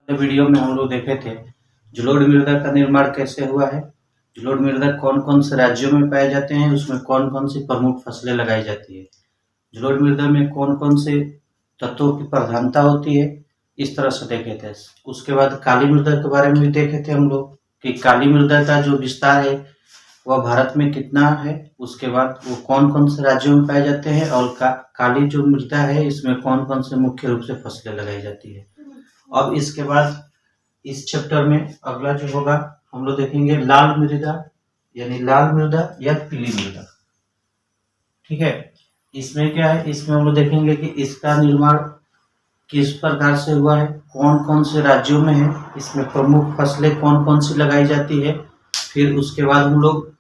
Video में हम लोग देखे थे जलोढ़ मृदा का निर्माण कैसे हुआ है। जलोढ़ मृदा कौन कौन से राज्यों में पाए जाते हैं, उसमें कौन कौन सी प्रमुख फसलें लगाई जाती है, जलोढ़ मृदा में कौन कौन से तत्वों की प्रधानता होती है, इस तरह से देखे थे। उसके बाद काली मृदा के बारे में भी देखे थे हम लोग कि काली मृदा का जो विस्तार है वह भारत में कितना है। उसके बाद वो कौन कौन से राज्यों में पाए जाते हैं और काली जो मृदा है इसमें कौन कौन से मुख्य रूप से फसलें लगाई जाती है। अब इसके बाद इस चैप्टर में अगला जो होगा हम लोग देखेंगे लाल मृदा, यानी लाल मृदा या पीली मृदा। ठीक है, इसमें क्या है, इसमें हम लोग देखेंगे कि इसका निर्माण किस प्रकार से हुआ है, कौन कौन से राज्यों में है, इसमें प्रमुख फसलें कौन कौन सी लगाई जाती है। फिर उसके बाद हम लोग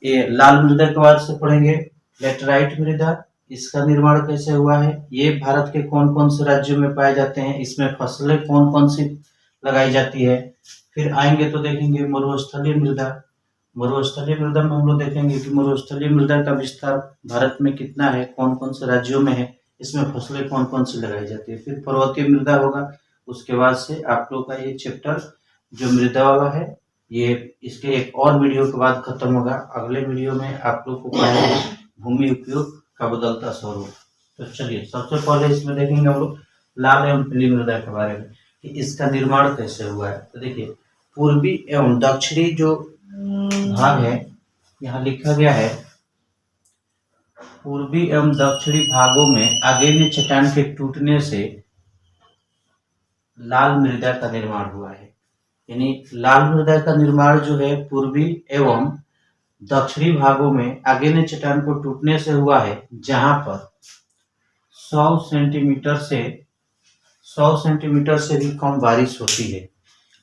ये लाल मृदा के बाद से पढ़ेंगे लेटराइट मृदा, इसका निर्माण कैसे हुआ है, ये भारत के कौन कौन से राज्यों में पाए जाते हैं, इसमें फसलें कौन कौन सी लगाई जाती है। फिर आएंगे तो देखेंगे मरुस्थलीय मृदा। मरुस्थलीय मृदा में हम लोग देखेंगे कि मरुस्थलीय मृदा का विस्तार भारत में कितना है, कौन कौन से राज्यों में है, इसमें फसलें कौन कौन सी लगाई जाती है। फिर पर्वतीय मृदा होगा। उसके बाद से आप लोग का ये चैप्टर जो मृदा वाला है ये इसके एक और वीडियो के बाद खत्म होगा। अगले वीडियो में आप लोग को पढ़ेंगे भूमि उपयोग का बदलता स्वरूप। तो चलिए सबसे पहले इसमें देखेंगे हम लोग लाल एवं पीली मृदा के बारे में कि इसका निर्माण कैसे हुआ है। तो देखिए पूर्वी एवं दक्षिणी जो भाग है, यहाँ लिखा गया है पूर्वी एवं दक्षिणी भागों में आग्नेय चट्टान के टूटने से लाल मृदा का निर्माण हुआ है। यानी लाल मृदा का निर्माण जो है पूर्वी एवं दक्षिणी भागों में आग्नेय चट्टान को टूटने से हुआ है, जहां पर 100 सेंटीमीटर से भी कम बारिश होती है,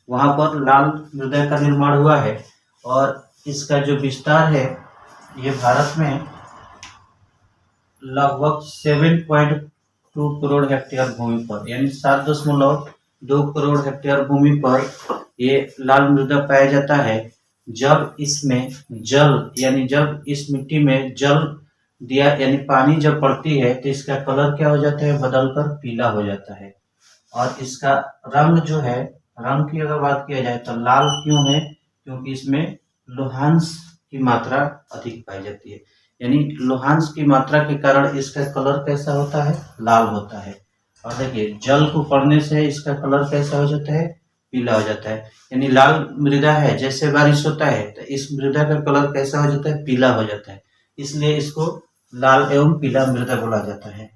वहां पर लाल मृदा का निर्माण हुआ है। और इसका जो विस्तार है ये भारत में लगभग 7.2 करोड़ हेक्टेयर भूमि पर, यानी 7.2 करोड़ हेक्टेयर भूमि पर ये लाल मृदा पाया जाता है। जब इसमें जल, यानी जब इस मिट्टी में जल दिया यानी पानी जब पड़ती है तो इसका कलर क्या हो जाता है, बदलकर पीला हो जाता है। और इसका रंग जो है, रंग की अगर बात किया जाए तो लाल क्यों है, क्योंकि इसमें लोहांश की मात्रा अधिक पाई जाती है। यानी लोहांश की मात्रा के कारण इसका कलर कैसा होता है, लाल होता है। और देखिए जल को पड़ने से इसका कलर कैसा हो जाता है, पीला हो जाता है। यानी लाल मृदा है, जैसे बारिश होता है तो इस मृदा का कलर कैसा हो जाता है, पीला हो जाता है, इसलिए इसको लाल एवं पीला मृदा बोला जाता है।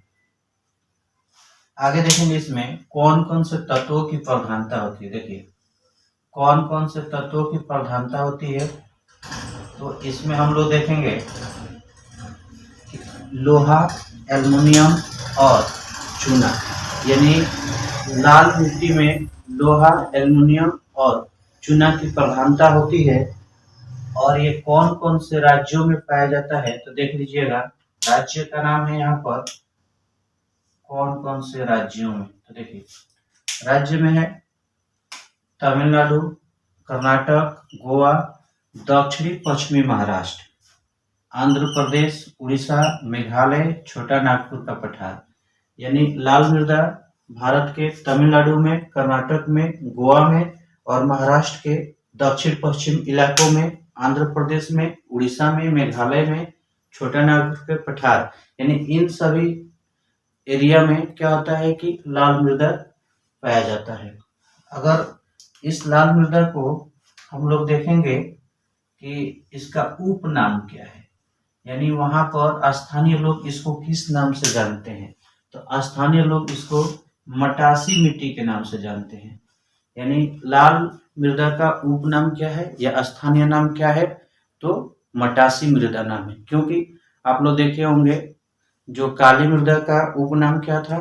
आगे देखेंगे इसमें कौन कौन से तत्वों की प्रधानता होती है। देखिए कौन कौन से तत्वों की प्रधानता होती है, तो इसमें हम लोग देखेंगे लोहा, एल्युमिनियम और चूना। यानी लाल मिट्टी में लोहा, एल्युमिनियम और चूना की प्रधानता होती है। और ये कौन कौन से राज्यों में पाया जाता है, तो देख लीजिएगा राज्य का नाम है यहाँ पर कौन कौन से राज्यों में। तो देखिए राज्य में है तमिलनाडु, कर्नाटक, गोवा, दक्षिणी पश्चिमी महाराष्ट्र, आंध्र प्रदेश, उड़ीसा, मेघालय, छोटा नागपुर का पठार। यानी लाल मृदा भारत के तमिलनाडु में, कर्नाटक में, गोवा में और महाराष्ट्र के दक्षिण पश्चिम इलाकों में, आंध्र प्रदेश में, उड़ीसा में, मेघालय में, छोटा नागपुर के पठार, यानी इन सभी एरिया में क्या होता है कि लाल मृदा पाया जाता है। अगर इस लाल मृदा को हम लोग देखेंगे कि इसका उपनाम क्या है, यानी वहां पर स्थानीय लोग इसको किस नाम से जानते हैं, तो स्थानीय लोग इसको मटासी मिट्टी के नाम से जानते हैं। यानी लाल मृदा का उपनाम क्या है या स्थानीय नाम क्या है, तो मटासी मृदा नाम है। क्योंकि आप लोग देखे होंगे जो काली मृदा का उपनाम क्या था,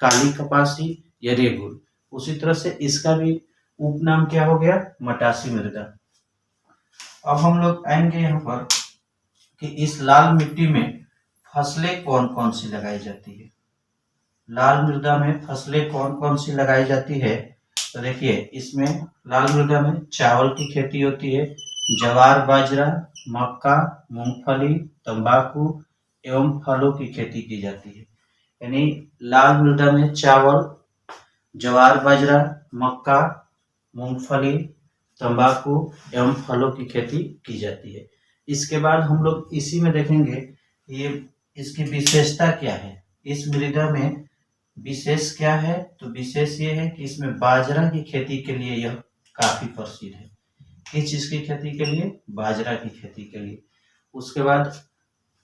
काली कपासी या रेगुर, उसी तरह से इसका भी उपनाम क्या हो गया, मटासी मृदा। अब हम लोग आएंगे यहाँ पर कि इस लाल मिट्टी में फसलें कौन कौन सी लगाई जाती है। लाल मृदा में फसलें कौन कौन सी लगाई जाती है, तो देखिए इसमें लाल मृदा में चावल की खेती होती है, ज्वार, बाजरा, मक्का, मूंगफली, तंबाकू एवं फलों की खेती की जाती है। यानी लाल मृदा में चावल, ज्वार बाजरा, मक्का, मूंगफली, तंबाकू एवं फलों की खेती की जाती है। इसके बाद हम लोग इसी में देखेंगे ये इसकी विशेषता क्या है। इस मृदा में विशेष क्या है, तो विशेष ये है कि इसमें बाजरा की खेती के लिए यह काफी प्रसिद्ध है। किस चीज की खेती के लिए, बाजरा की खेती के लिए। उसके बाद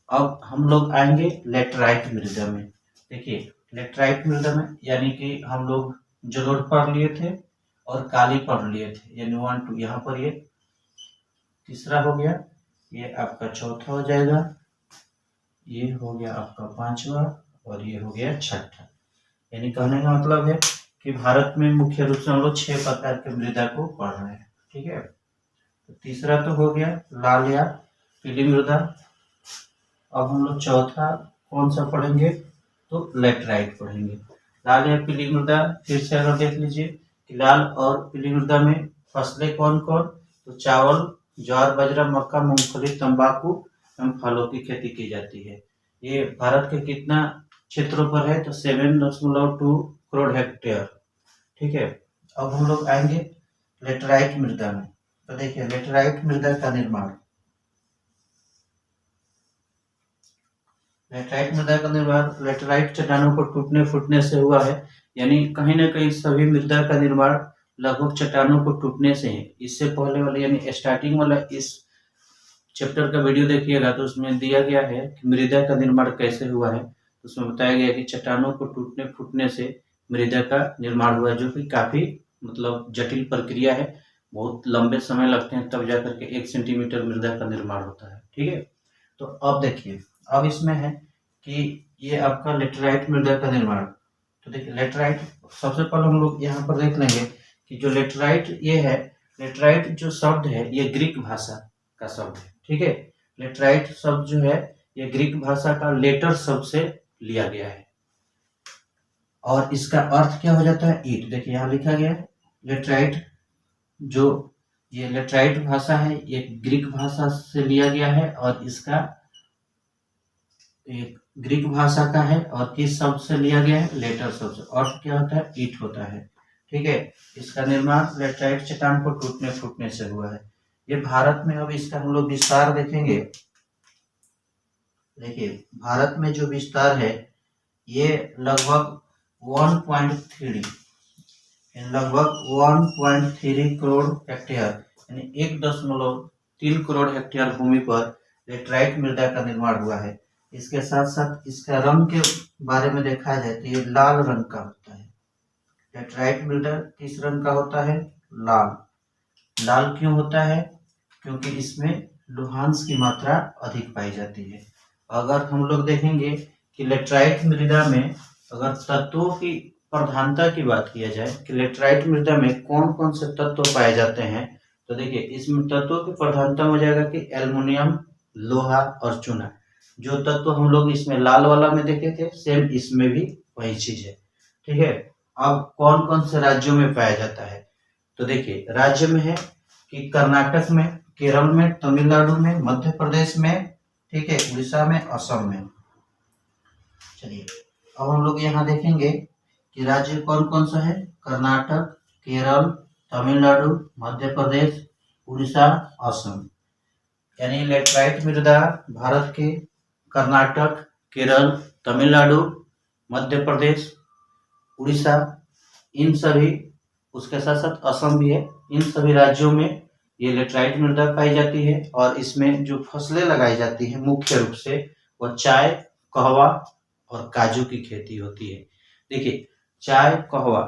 अब हम लोग आएंगे लेटराइट मृदा में। देखिए लेटराइट मृदा में यानी कि हम लोग जलोढ़ पढ़ लिए थे और काली पढ़ लिए थे, यानी 1 2 यहाँ पर ये तीसरा हो गया, ये आपका चौथा हो जाएगा, ये हो गया आपका पांचवा और ये हो गया छठा। यानी कहने का मतलब है कि भारत में मुख्य रूप से हम लोग 6 प्रकार के मृदा को पढ़ रहे हैं। ठीक है, तो तीसरा तो हो गया लाल या पीली मृदा। अब हम लोग चौथा कौन सा पढ़ेंगे, तो लेटराइट पढ़ेंगे। लाल या पीली मृदा फिर से अगर देख लीजिए कि लाल और पीली मृदा में फसलें कौन कौन, तो चावल, ज्वार बाजरा, मक्का, मूंगफली, तंबाकू एवं फलों की खेती की जाती है। ये भारत के कितना क्षेत्रों पर है, तो 7.2 करोड़ हेक्टेयर। ठीक है, अब हम लोग आएंगे लेटराइट मृदा में। तो देखिए लेटराइट मृदा का निर्माण, लेटराइट मृदा का निर्माण लेटराइट चट्टानों को टूटने फूटने से हुआ है। यानी कहीं ना कहीं सभी मृदा का निर्माण लगभग चट्टानों को टूटने से है। इससे पहले वाले यानी स्टार्टिंग वाला इस चैप्टर का वीडियो देखिएगा तो उसमें दिया गया है कि मृदा का निर्माण कैसे हुआ है। उसमें बताया गया कि चट्टानों को टूटने फूटने से मृदा का निर्माण हुआ, जो कि काफी मतलब जटिल प्रक्रिया है। बहुत लंबे समय लगते हैं तब जाकर के 1 सेंटीमीटर मृदा का निर्माण होता है। ठीक है, तो अब देखिए अब इसमें है कि ये आपका लेटराइट मृदा का निर्माण। तो देखिए लेटराइट सबसे पहले हम लोग यहाँ पर देख लेंगे कि जो लेटराइट ये है, लेटराइट जो शब्द है ये ग्रीक भाषा का शब्द है। ठीक है, लेटराइट शब्द जो है ये ग्रीक भाषा का लेटर शब्द से लिया गया है और इसका अर्थ क्या हो जाता है, ईट। देखिए यहाँ लिखा गया है लेटराइट, जो ये लेटराइट भाषा है ये ग्रीक भाषा से लिया गया है और इसका एक ग्रीक भाषा का है और किस शब्द से लिया गया है, लेटर शब्द से। अर्थ क्या होता है, ईट होता है। ठीक है, इसका निर्माण लेटराइट चट्टान को टूटने फूटने से हुआ है। ये भारत में, अब इसका हम लोग विस्तार देखेंगे। देखिए भारत में जो विस्तार है ये लगभग 1.3 करोड़ हेक्टेयर यानी 1.3 करोड़ हेक्टेयर भूमि पर लेटराइट मृदा का निर्माण हुआ है। इसके साथ साथ इसका रंग के बारे में देखा जाए तो ये लाल रंग का होता है। लेटराइट मृदा किस रंग का होता है, लाल। लाल क्यों होता है, क्योंकि इसमें लुहांस की मात्रा अधिक पाई जाती है। अगर हम लोग देखेंगे कि लेटराइट मृदा में अगर तत्वों की प्रधानता की बात किया जाए कि लेटराइट मृदा में कौन कौन से तत्व पाए जाते हैं, तो देखिए इसमें तत्वों की प्रधानता हो जाएगा कि एल्युमिनियम, लोहा और चूना। जो तत्व हम लोग इसमें लाल वाला में देखे थे सेम इसमें भी वही चीज है। ठीक है, अब कौन कौन से राज्यों में पाया जाता है, तो देखिए राज्य में है कि कर्नाटक में, केरल में, तमिलनाडु में, मध्य प्रदेश में, ठीक है, उड़ीसा में, असम में। चलिए अब हम लोग यहाँ देखेंगे कि राज्य कौन कौन सा है, कर्नाटक, केरल, तमिलनाडु, मध्य प्रदेश, उड़ीसा, असम। यानी लेटराइट मृदा भारत के कर्नाटक, केरल, तमिलनाडु, मध्य प्रदेश, उड़ीसा, इन सभी, उसके साथ साथ असम भी है, इन सभी राज्यों में ये लेटराइट मृदा पाई जाती है। और इसमें जो फसलें लगाई जाती हैं मुख्य रूप से वह चाय, कहवा और काजू की खेती होती है। देखिए चाय, कहवा,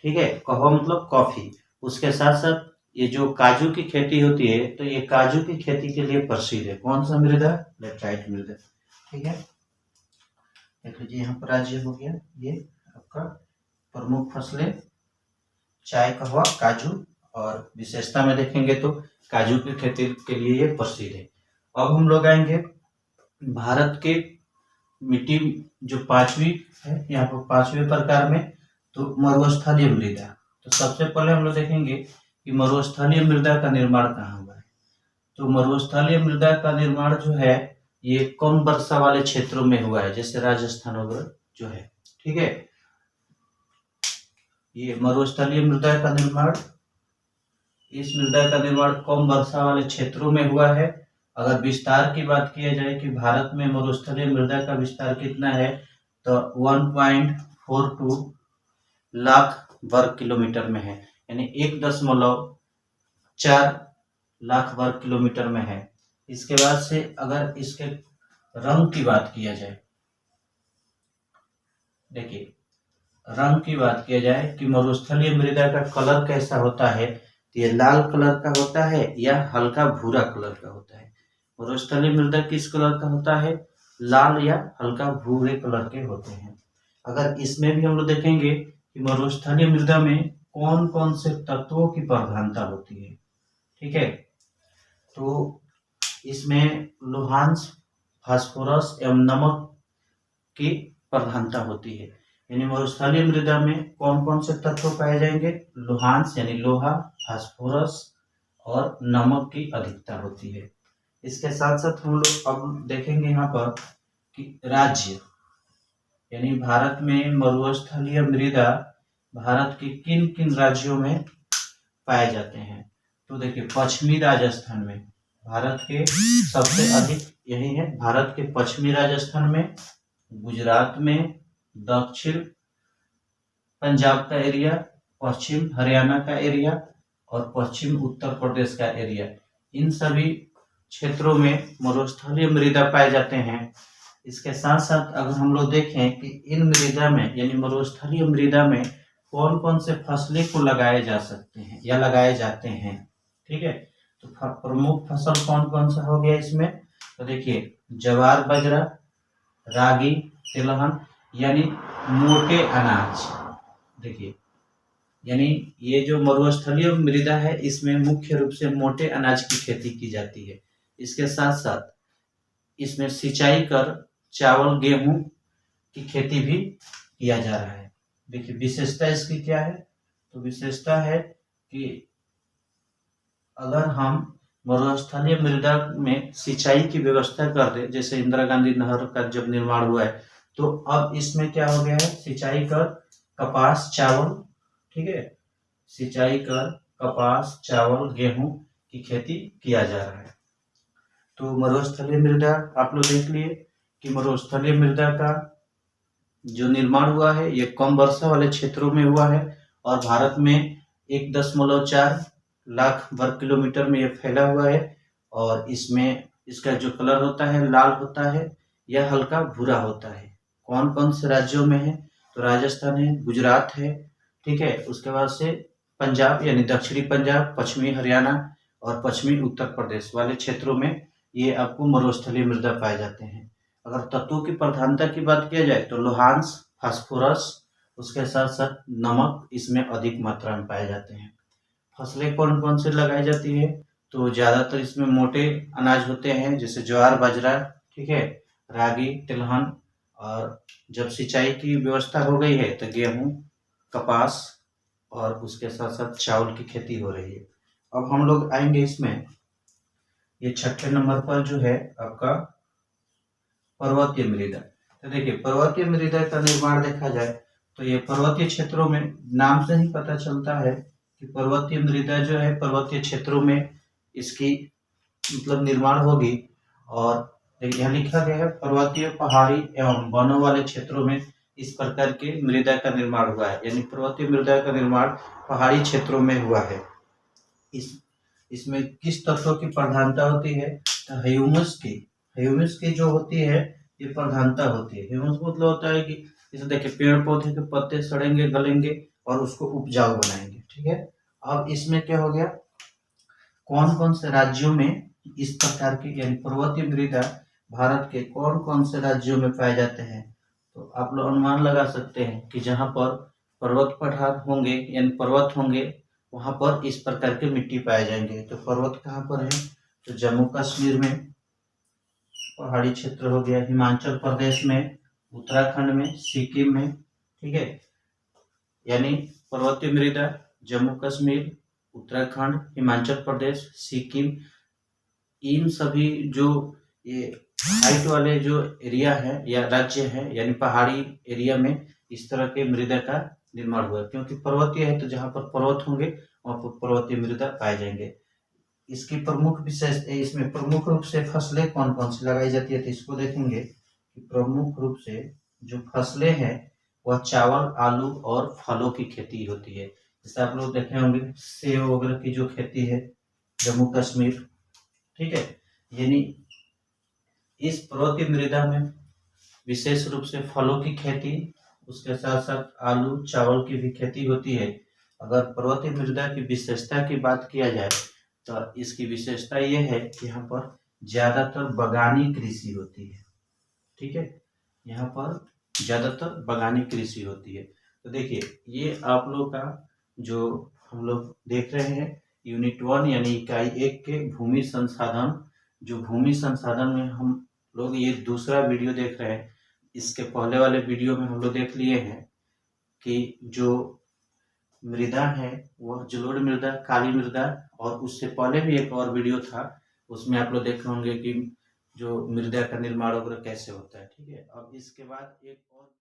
ठीक है, कहवा मतलब कॉफी, उसके साथ साथ ये जो काजू की खेती होती है तो ये काजू की खेती के लिए प्रसिद्ध है। कौन सा मृदा, लेटराइट मृदा। ठीक है, देख लीजिए यहाँ पर राज्य हो गया ये आपका प्रमुख फसलें चाय, कहवा, काजू, और विशेषता में देखेंगे तो काजू की खेती के लिए ये प्रसिद्ध है। अब हम लोग आएंगे भारत के मिट्टी जो 5वीं है, यहाँ पर 5वें प्रकार में, तो मरुस्थलीय मृदा। तो सबसे पहले हम लोग देखेंगे कि मरुस्थलीय मृदा का निर्माण कहाँ हुआ है। तो मरुस्थलीय मृदा का निर्माण जो है ये कम वर्षा वाले क्षेत्रों में हुआ है, जैसे राजस्थान वगैरह जो है। ठीक है, ये मरुस्थलीय मृदा का निर्माण, इस मृदा का निर्माण कम वर्षा वाले क्षेत्रों में हुआ है। अगर विस्तार की बात किया जाए कि भारत में मरुस्थलीय मृदा का विस्तार कितना है, तो 1.42 लाख वर्ग किलोमीटर में है, यानी 1.4 लाख वर्ग किलोमीटर में है। इसके बाद से अगर इसके रंग की बात किया जाए, देखिए रंग की बात किया जाए कि मरुस्थलीय मृदा का कलर कैसा होता है, तो ये लाल कलर का होता है या हल्का भूरा कलर का होता है। मरुस्थलीय मृदा किस कलर का होता है, लाल या हल्का भूरे कलर के होते हैं। अगर इसमें भी हम लोग देखेंगे कि मरुस्थलीय मृदा में कौन कौन से तत्वों की प्रधानता होती है, ठीक है, तो इसमें लोहांश, फास्फोरस एवं नमक की प्रधानता होती है। यानी मरुस्थलीय मृदा में कौन कौन से तत्व पाए जाएंगे, लोहांश यानी लोहा, फास्फोरस और नमक की अधिकता होती है। इसके साथ साथ हम लोग अब देखेंगे यहाँ पर कि राज्य, यानी भारत में मरुस्थलीय मृदा भारत के किन किन राज्यों में पाए जाते हैं। तो देखिए पश्चिमी राजस्थान में, भारत के सबसे अधिक यही है, भारत के पश्चिमी राजस्थान में, गुजरात में, दक्षिण पंजाब का एरिया, पश्चिम हरियाणा का एरिया और पश्चिम उत्तर प्रदेश का एरिया, इन सभी क्षेत्रों में मरुस्थलीय मृदा पाए जाते हैं। इसके साथ साथ अगर हम लोग देखें कि इन मृदा में यानी मरुस्थलीय मृदा में कौन कौन से फसलें को लगाए जा सकते हैं या लगाए जाते हैं, ठीक है, तो प्रमुख फसल कौन कौन सा हो गया इसमें, तो देखिए ज्वार बाजरा, रागी, तिलहन यानी मोटे अनाज। देखिए यानी ये जो मरुस्थलीय मृदा है इसमें मुख्य रूप से मोटे अनाज की खेती की जाती है। इसके साथ साथ इसमें सिंचाई कर चावल गेहूं की खेती भी किया जा रहा है। देखिए विशेषता इसकी क्या है, तो विशेषता है कि अगर हम मरुस्थलीय मृदा में सिंचाई की व्यवस्था कर दे, जैसे इंदिरा गांधी नहर का जब निर्माण हुआ है, तो अब इसमें क्या हो गया है, सिंचाई कर कपास चावल, ठीक है, सिंचाई कर कपास चावल गेहूं की खेती किया जा रहा है। तो मरुस्थलीय मृदा आप लोग देख लिए कि मरुस्थलीय मृदा का जो निर्माण हुआ है ये कम वर्षा वाले क्षेत्रों में हुआ है और भारत में 1.4 लाख वर्ग किलोमीटर में ये फैला हुआ है। और इसमें इसका जो कलर होता है लाल होता है या हल्का भूरा होता है। कौन कौन से राज्यों में है, तो राजस्थान है, गुजरात है, ठीक है, उसके बाद से पंजाब यानी दक्षिणी पंजाब, पश्चिमी हरियाणा और पश्चिमी उत्तर प्रदेश वाले क्षेत्रों में ये आपको मरुस्थलीय मृदा पाए जाते हैं। अगर तत्वों की प्रधानता की बात किया जाए तो लोहांश, फास्फोरस, उसके साथ साथ नमक इसमें अधिक मात्रा में पाए जाते हैं। फसलें कौन कौन से लगाई जाती है, तो ज़्यादातर इसमें मोटे अनाज होते हैं जैसे ज्वार बाजरा, ठीक है, रागी, तिलहन, और जब सिंचाई की व्यवस्था हो गई है तो गेहूं, कपास और उसके साथ साथ चावल की खेती हो रही है। अब हम लोग आएंगे इसमें, ये छठे नंबर पर जो है आपका पर्वतीय मृदा। तो देखिए पर्वतीय मृदा का निर्माण देखा जाए तो ये पर्वतीय क्षेत्रों में, नाम से ही पता चलता है कि पर्वतीय मृदा जो है पर्वतीय क्षेत्रों में इसकी मतलब निर्माण होगी। और यहाँ लिखा गया है पर्वतीय, पहाड़ी एवं वनों वाले क्षेत्रों में इस प्रकार के मृदा का निर्माण हुआ है, यानी पर्वतीय मृदा का निर्माण पहाड़ी क्षेत्रों में हुआ है। इसमें किस तत्वों की प्रधानता होती है, तो ह्यूमस की जो होती है ये प्रधानता होती है। ह्यूमस मतलब होता है कि जैसे देखिए पेड़ पौधे के पत्ते सड़ेंगे गलेंगे और उसको उपजाऊ बनाएंगे, ठीक है। अब इसमें क्या हो गया, कौन कौन से राज्यों में इस प्रकार की यानी पर्वतीय मृदा भारत के कौन कौन से राज्यों में पाए जाते हैं, तो आप लोग अनुमान लगा सकते हैं कि जहाँ पर पर्वत पठार होंगे यानी पर्वत होंगे वहां पर इस प्रकार के मिट्टी पाए जाएंगे। तो पर्वत कहाँ पर है, तो जम्मू कश्मीर में, पहाड़ी क्षेत्र हो गया हिमाचल प्रदेश में, उत्तराखंड में, सिक्किम में, ठीक है, यानी पर्वतीय मृदा जम्मू कश्मीर, उत्तराखंड, हिमाचल प्रदेश, सिक्किम, इन सभी जो ये हाइट वाले जो एरिया है या राज्य है यानी पहाड़ी एरिया में इस तरह के मृदा का निर्माण हुआ, क्योंकि पर्वतीय है तो जहाँ पर पर्वत होंगे वहाँ पर पर्वतीय मृदा पाए जाएंगे। इसकी प्रमुख विशेष इसमें प्रमुख रूप से फसलें कौन कौन सी लगाई जाती है तो इसको देखेंगे कि प्रमुख रूप से जो फसलें हैं वह चावल, आलू और फलों की खेती होती है। जैसे आप लोग देखे होंगे सेब वगैरह की जो खेती है जम्मू कश्मीर, ठीक है। यानी इस पर्वतीय मृदा में विशेष रूप से फलों की खेती, उसके साथ साथ आलू चावल की भी खेती होती है। अगर पर्वतीय मृदा की विशेषता की बात किया जाए तो इसकी विशेषता यह है कि यहाँ पर ज्यादातर बगानी कृषि होती है, ठीक है। यहाँ पर ज्यादातर बगानी कृषि होती है। तो देखिए ये आप लोग का जो हम लोग देख रहे हैं यूनिट 1 यानी इकाई 1 के भूमि संसाधन, जो भूमि संसाधन में हम लोग ये दूसरा वीडियो देख रहे हैं। इसके पहले वाले वीडियो में हम लोग देख लिए हैं कि जो मृदा है वह जलोढ़ मृदा, काली मृदा, और उससे पहले भी एक और वीडियो था उसमें आप लोग देखे होंगे कि जो मृदा का निर्माण वगैरह कैसे होता है, ठीक है। अब इसके बाद एक और